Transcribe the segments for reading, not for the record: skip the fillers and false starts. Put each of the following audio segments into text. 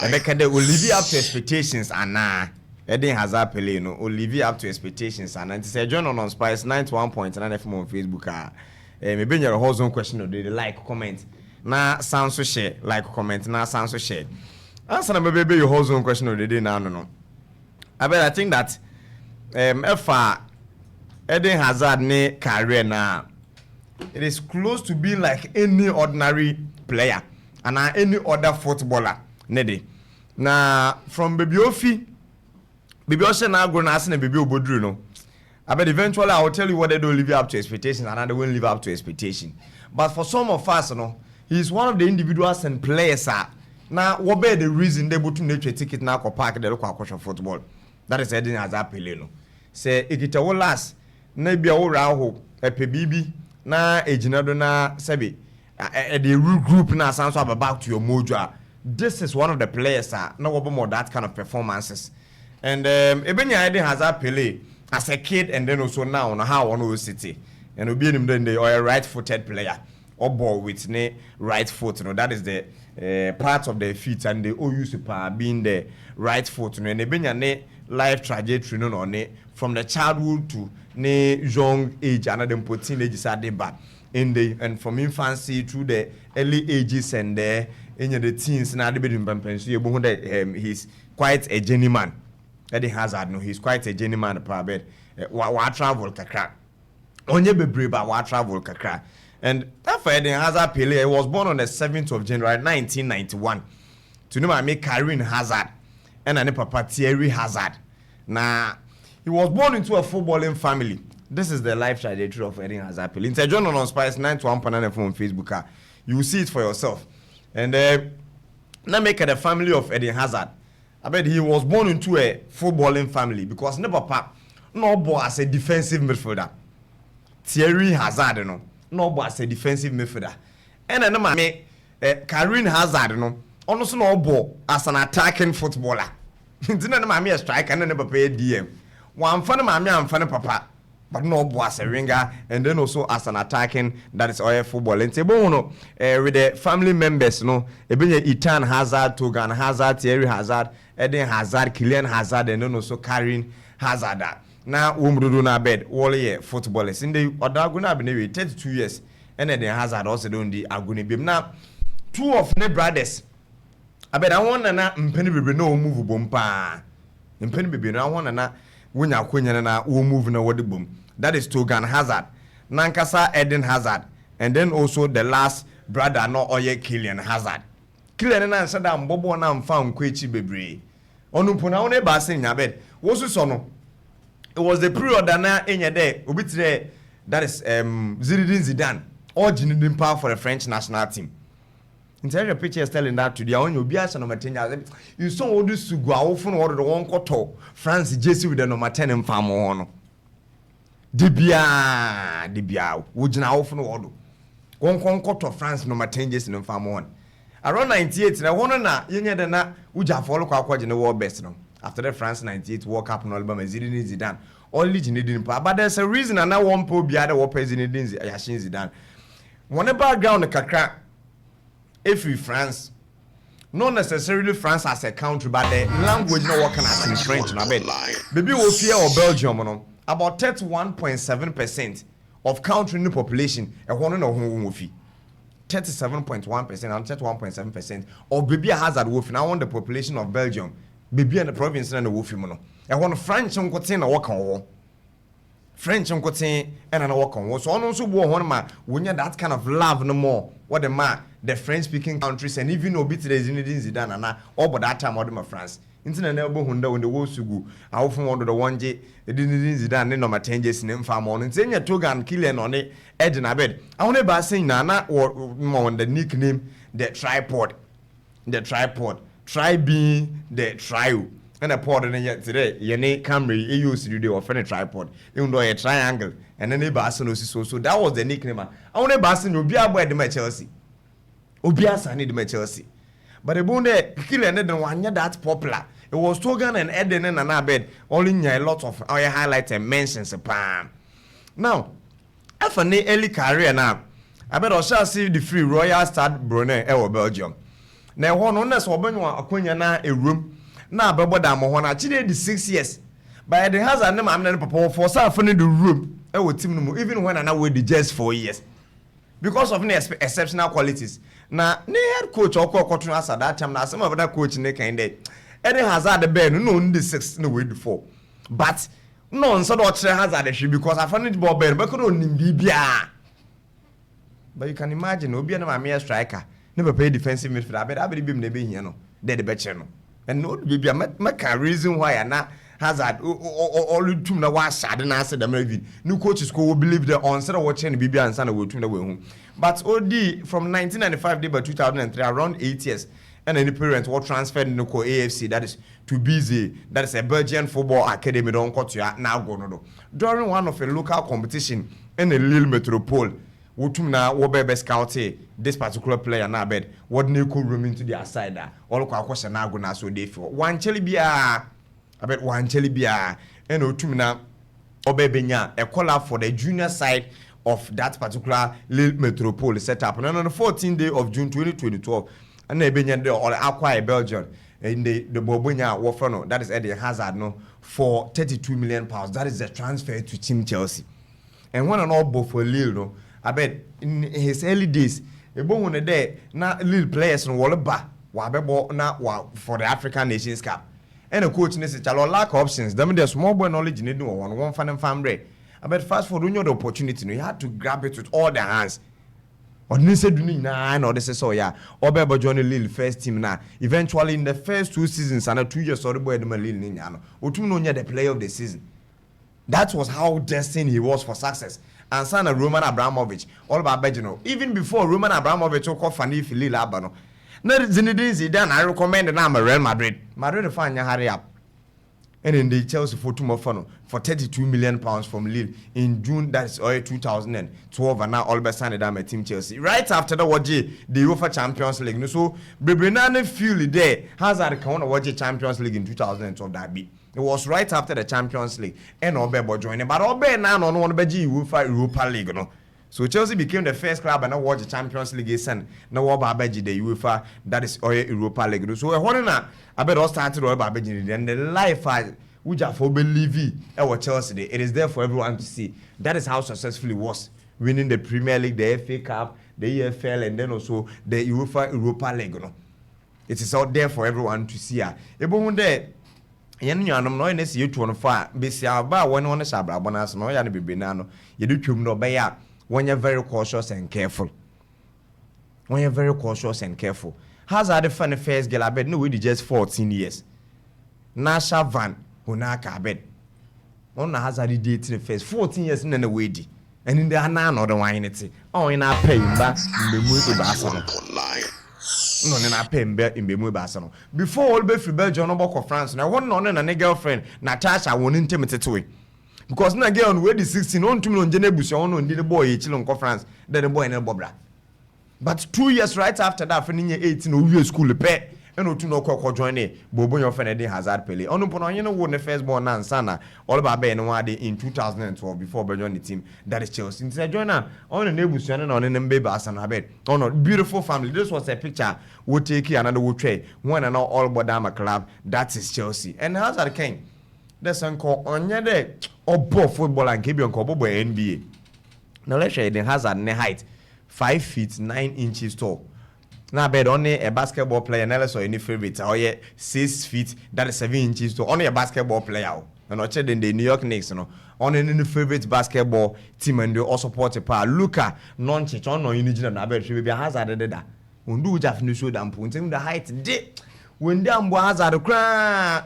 Ebekade will live up to expectations and Eden Hazard Pele, no, will live up to expectations and it's a journal on Spice 91.9 FM on Facebook. Maybe your whole zone question or the like comment. Na sound so share, like comment, na sound so share. Answer maybe your whole zone question or the day now, no. I think that if Eden Hazard ne career now, it is close to being like any ordinary player and any other footballer. Nede. Na from Baby Ofi, Baby Oshi na go na asking Baby Obodru no. I bet eventually I will tell you what they don't live up to expectation and they won't live up to expectation. But for some of us, you know, he's one of the individuals and players. Now, what be the reason they put nature ticket now for park they look at question football? That is Eden Hazard Pele no. Say it will last. Maybe a raho a PBB na ejinado na sebi the real group na sounds about to your mojo. This is one of the players no more that kind of performances. And Ebenya Eden Hazard Pele as a kid and then also now on how on city and we being him then they are a right-footed player or ball with ne right foot, you know, that is the part of their feet and they all used to being the right foot, you know, and Ebenya ne life trajectory no on ne from the childhood to ne young age and then put teenagers at the back in the and from infancy through the early ages and in the teens now the bit he's quite a journeyman. Eden Hazard no, he's quite a journeyman probably. Wa travel kakra. Onye bebre ba wa travel kakra. And after Eden Hazard Pele, he was born on the 7th of January 1991. To know I make Karine Hazard and ane papa Thierry Hazard. Now he was born into a footballing family. This is the life trajectory of Eden Hazard Pele. In journal on Spice 91.9 on Facebook. You will see it for yourself. And now make the family of Eden Hazard. I bet he was born into a footballing family because ne papa no boy as a defensive midfielder. Thierry Hazard no boy as a defensive midfielder. And then me Karine Hazard also no boy as an attacking footballer. Didn't mama a striker and never pay DM. One funny mammy and funny papa, but no boy as a ringer and then also as an attacking that is all football. And Tebono with the family members, Ethan Hazard, Togan Hazard, Thierry Hazard, Eden Hazard, Kylian Hazard, and then also Karine Hazard. Now, do na bed, all year footballers. In the Odaguna been 32 years, and Eden Hazard also don't the Aguni. Now, two of the brothers. I bet I want na mpeni bebe no move bompa. Mpeni bebe na want na wunya kwenya na wo move na wodi bom. That is Togan Hazard. Nankasa Eden Hazard, and then also the last brother no oye Kylian Hazard. Kylian na said am bobo na mfa nkwechi bebre. Onu pona won e ba sen nya bed. Wo so no. It was the period that na enye there obitire that is Zinedine Zidane or Zinedine Power for the French national team. Interior your picture is telling that to the own you be as number 10. You saw all this to go often order the one koto France JC with the number 10 and farm on. Dibia would now often order. One koto France number 10 JC and farm on. Around 98, I want to know, you know, Uja follow Quaquaj in the world best. No? After the France 98 World Cup in Alabama, Zinedine Zidane, only Zinedine Power. But there's a reason and I won't put the other Zinedine Zidane. One background the Kakra. If we France, not necessarily France as a country, but the language not working as in French. Maybe we'll fear or Belgium, about 31.7% of country new population, a one no home wolfie. 37.1% and 31.7% of baby Hazard wolf. Now on the population of Belgium, baby and the province and the wolfie mono. And one French on Cotin or walk on war. French on Cotin and an walk on war. So also war one man when you that kind of love no more. What the man, the French speaking countries and even obit the Zinedine Zidane and all but that time of France. Internet elbow Honda when the war sugu. I often wanted the 1J, the Zinedine Zidane, no matter changes in farm on. And saying your Togan Kylian on it, Ed in a bed. I want to say Nana or more on the nickname, the tripod. The tripod. Try being the trio. And a pod and yet today, your name Camry, you used to do a tripod. You know a triangle. And then they Barcelona so that was the nickname. I want to Barcelona will be about the Chelsea. Obias I need my Chelsea. But the bone there, Kylian didn't want that popular. It was Togan and Eden and Abed, all in a lot of our highlights and mentions. Now, after an early career now, I bet I shall see the free Royal Stade Brunei or Belgium. na ho no na so obanwa akonya na ewrum na abebo da mo ho na chide di 6 years by the Hazard na mam na papa for sa for the room e wo team no mu even when na we the just 4 years because of the exceptional qualities na ne head coach okokoto asa that time na asem abada coach ne kan dey Eden Hazard be no the 6 no we the 4 but no nso do chere Hazard hwe because afan the ball be no nim bibia but you can imagine obi na ma striker ne papa defensive midfielder abeda bim na be hia no dey the beche no and no bibia make reason why na Hazard all tum na wa sade na ase dem even new coaches go believe the answer watching bibia ansa na we tum na we hu but OD from 1995 to 2003 around 8 years and any parents were transferred in the AFC, that is to BZ, that is a Belgian football academy don kotua now go no. During one of a local competition in the Lille Metropole, wotum na wo be scout this particular player na bed what new could room into the side all kwa kwasha na go na so dey for one cheli bia abet one cheli bia and wotum na obebenya a call for the junior side of that particular Lille Metropole setup and on the 14th day of June 2012 and they been there or acquire Belgium in the Bobonya Wofano, that is Eden Hazard no for 32 million pounds. That is the transfer to Team Chelsea. And one and all both for Lille no. I bet in his early days, a bon one day na Lille players no wallaba wabebo na for the African Nations Cup. And a coach needs a lack of options. Them there's small boy knowledge in the one fan and family. I bet fast forward when you the opportunity, you had to grab it with all their hands. Or said na no this is so yeah Obeba join Lille first team na eventually in the first 2 seasons and 2 years sorry boy the Lille ni no otum no the player of the season. That was how destined he was for success. And son of Roman Abramovich all about Belgium even before Roman Abramovich took off Fanny Lille abano na Zinedine Zidane I recommend na Real Madrid fan ya hurry up. And in the Chelsea for tomorrow for 32 million pounds from Lille in June, that's 2012, and now all of a sudden I'm at Team Chelsea. Right after that, what the UEFA Champions League. So, Brennan Fury there has had a count of the Champions League in 2012. That be it was right after the Champions League, and Obebo joining, but Obe now on one beji UEFA Europa League, no. So Chelsea became the first club and now watch the Champions League send now Babaji the UEFA that is Europa League. So I bet all started all Babaji and the life which I for believe our Chelsea it is there for everyone to see. That is how successful it was winning the Premier League, the FA Cup, the EFL, and then also the UEFA Europa League. No, it is out there for everyone to see. Ebon there. Yen nyanom no ene see you far besia ba won won shabra bonus no ya ne bebena no ye do twum no be ya when you're very cautious and careful. When you're very cautious and careful. Hazard the first girl I bet no we just 14 years. Nasha Van Hunaka bed. On Hazard dating the first 14 years in the way. And in the Hanan or the wine it. Oh in our pay back in the movie Barcelona. No, in our pay in the movie Barcelona. Before all be free Belgium of France. Now one on and a girlfriend Natasha won't intimate to it. Because na girl on where the 16 on to on Genebusi on the boy chilling conference then the boy in Bobra. But 2 years right after that, when 18 we school pay and no to no cock join Bobo your friend Eden Hazard Pele. On upon you know won the first born and sana all about Ben in 2012 before Belgium the team that is Chelsea. Instead joiner on the Nebusi and on an baby as an abed. Oh no, beautiful family. This was a picture we'll take another would trade one and all Bodama club that is Chelsea. And Hazard came. There's uncle on your day or both football and keep on Kobo by NBA. Now let's say the Hazard in height 5 feet 9 inches tall. Now bet only a basketball player, never saw any favorite. Oh yeah, 6 feet that is 7 inches tall. Only a basketball player. And I checked in the New York Knicks, you know. On any favorite basketball team and they all support a par. Luka non-chich on no unigen and bet be a Hazard that. When do Jaff no show them punting the height dip. When damn Hazard cry.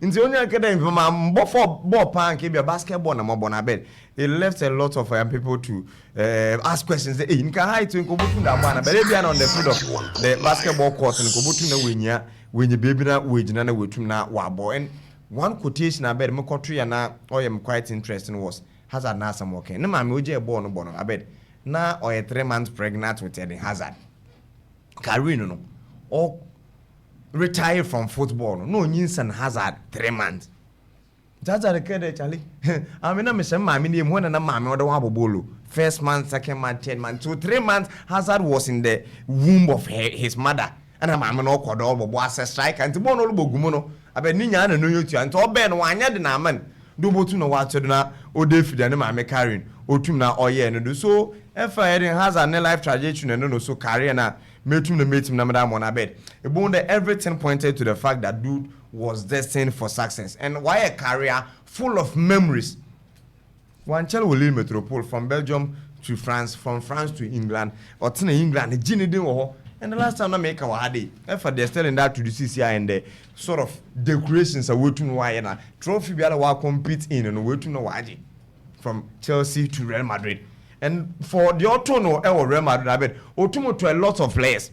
In the only academy from my ball pan came a basketball na mobona bed. It left a lot of people to ask questions. Hey, you can hide to Kobutu that one, but they are on the foot of the basketball court and Kobutu na when you baby na wage na we tum na wabo. And one quotation I bet my country and now I am quite interesting was Hazard na some okay. No man we je born no I bet na or 3 months pregnant with Eden Hazard. Carino no. Or retire from football. No Ninsen Hazard 3 months. That's a kid, Charlie. I mean, I'm saying, my name one and a mammy or the Wabolo. First month, second month, 10 months. So 3 months, Hazard was in the womb of his mother. and I'm no quador was a strike and to bono bogumono. I bet Nina and no you and to Ben one yard in a man. Do both to no water na o David and my carrying o tumna or ye and do so. If I has a life trajectory and no so career na metum the meeting na madam on a bed. A bone that everything pointed to the fact that dude was destined for success and why a career full of memories. One child will leave Metropole from Belgium to France, from France to England, or to England, the Gini didn't. And the last time I make our day, effort they're selling that to the CCI and the sort of decorations are waiting why and a trophy be able to compete in and waiting no why from Chelsea to Real Madrid. And for the Otono or Real Madrid, I bet Otomo to a lot of players.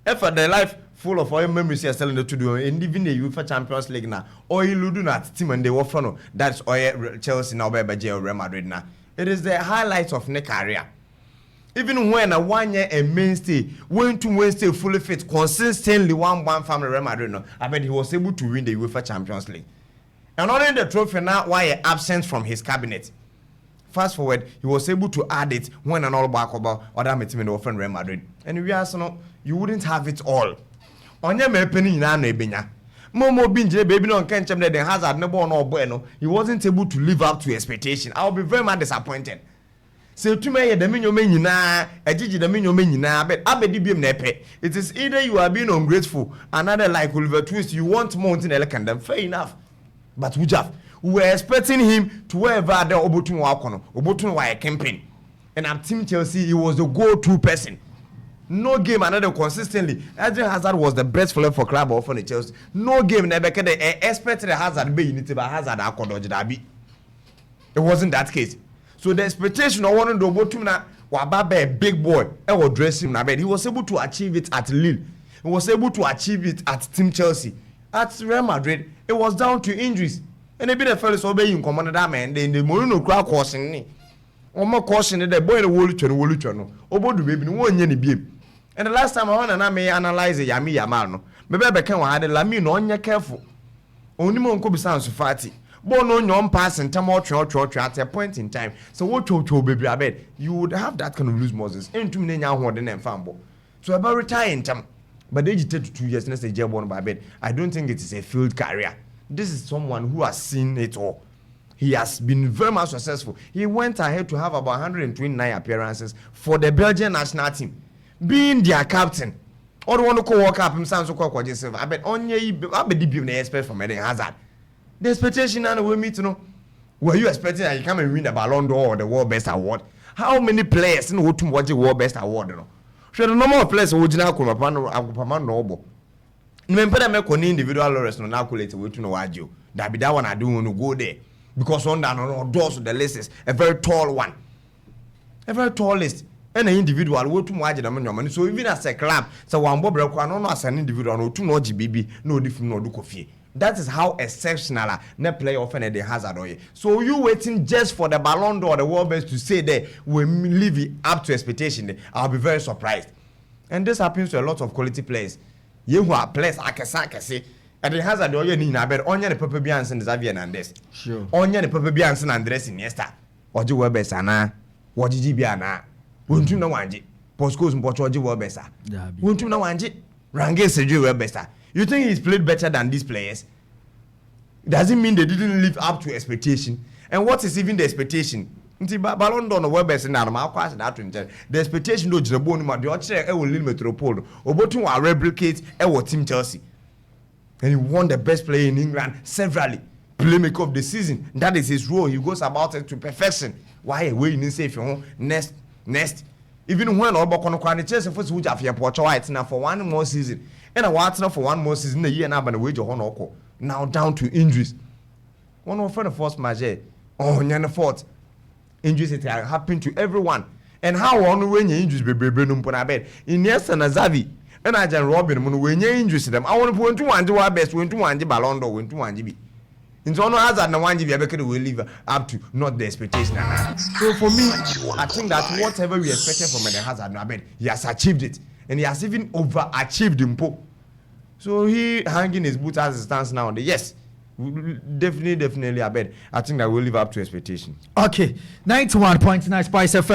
Effort their life full of all memories are selling to do and even the UEFA Champions League now. Or you do not team and they were from that's all Chelsea now by Real Madrid now. It is the highlights of their career. Even when a 1 year a mainstay went to Wednesday fully fit consistently 1-1 family Real Madrid no, I bet he was able to win the UEFA Champions League. And only the trophy now why absent from his cabinet. Fast forward, he was able to add it when an all back about other meeting in the Real Madrid. And we are so you wouldn't have it all. On your penny na no ebenya. Momo binje baby no can chem the Hazard no ball no bueno. He wasn't able to live up to expectation. I will be very much disappointed. Say to me the minyo men nyina, ejiji the minyo men nyina, but abedi biem na epe. It is either you are being ungrateful, another like Oliver Twist, you want Mountain Elkandam. Fair enough. But Wujaf, we were expecting him to wherever the Obotun Wakono, Obotun wa a campaign. And at Team Chelsea, he was the go-to person. No game another consistently. Eden Hazard was the best player for club or for the Chelsea. No game never can expected Hazard be unity by Hazard akodoji dabi. It wasn't that case. So the expectation of one of the Obotumna Wababe a big boy ever dressing na bed. He was able to achieve it at Lille. He was able to achieve it at Team Chelsea. At Real Madrid, it was down to injuries. And a bit of fellas obeying command that man. Then the Mourinho crowd causing me. More caution the boy the Woluchano. Obo the baby no one any babe. And the last time I want to may analyze the Yami Yamano. Maybe I can had a lamino on your careful. Only mon could be sound so fatty. Born on your pass and time out at a point in time. So what to baby I bet you would have that kind of loose Moses. And too many now than them fambo. So about retiring time. But they did 2 years next year born by bed. I don't think it is a field career. This is someone who has seen it all. He has been very much successful. He went ahead to have about 129 appearances for the Belgian national team. Being their captain, or the one who could walk up himself so called yourself. I bet on you, I bet you expect from Eden Hazard. The expectation and we meet to know. Were you expecting that you come and win the Ballon d'Or or the World Best Award? How many players in who watch the World Best Award? You know, so the number of players who did not come upon noble. Remember, make one individual lawyers no calculate we to know what you. That be that one I do want to go there because on that no doors of the list is a very tall one, a very tall list. And an individual will to watch the money. So even as a club, so one Bob no as an individual no to no GBB no different no do coffee. That is how exceptional ne play often at the Hazard. So you waiting just for the Ballon d'Or, the World Best to say that we live it up to expectation. I'll be very surprised. And this happens to a lot of quality players. You who are players I can say. And the Hazard you need na bet onya the Pepe Bianca and Xavi Hernandez. Sure. Onya the Pepe Bianca and Andres Iniesta. Or you World Best ana. What did you be ana? Won't you know Wanji? Postcodes and Portugal World Best. Won't you know Wanji? Range Sergio World Best. You think he's played better than these players? Doesn't mean they didn't live up to expectation. And what is even the expectation? Ballon d'Or no World Best na ma kwa that to the expectation do jabo no ma de o kire e wo Lille Metropole obotun wa replicate e wo Team Chelsea. And he won the best player in England severally. Playmaker of the season. That is his role. He goes about it to perfection. Why we didn't say if you next even when Obokono Kwani Chelsea for which have white now for 1 more season. And a water for 1 more season a year now and wage honor now down to injuries. One of the first major the fourth injuries it happened to everyone. And how on when you injuries be bed in yes and Xavi and I Robin when you injuries them. I want to point to one best went to one Ballon d'Or went to one GB. In so no Hazard na one GB will live up to not the expectation. So for me, I think that whatever we expected from Eden Hazard, no, I bet he has achieved it, and he has even overachieved him. So he hanging his boots as it stands now. Yes, definitely, I bet. I think that will live up to expectation. Okay, 91.9 Spice FM.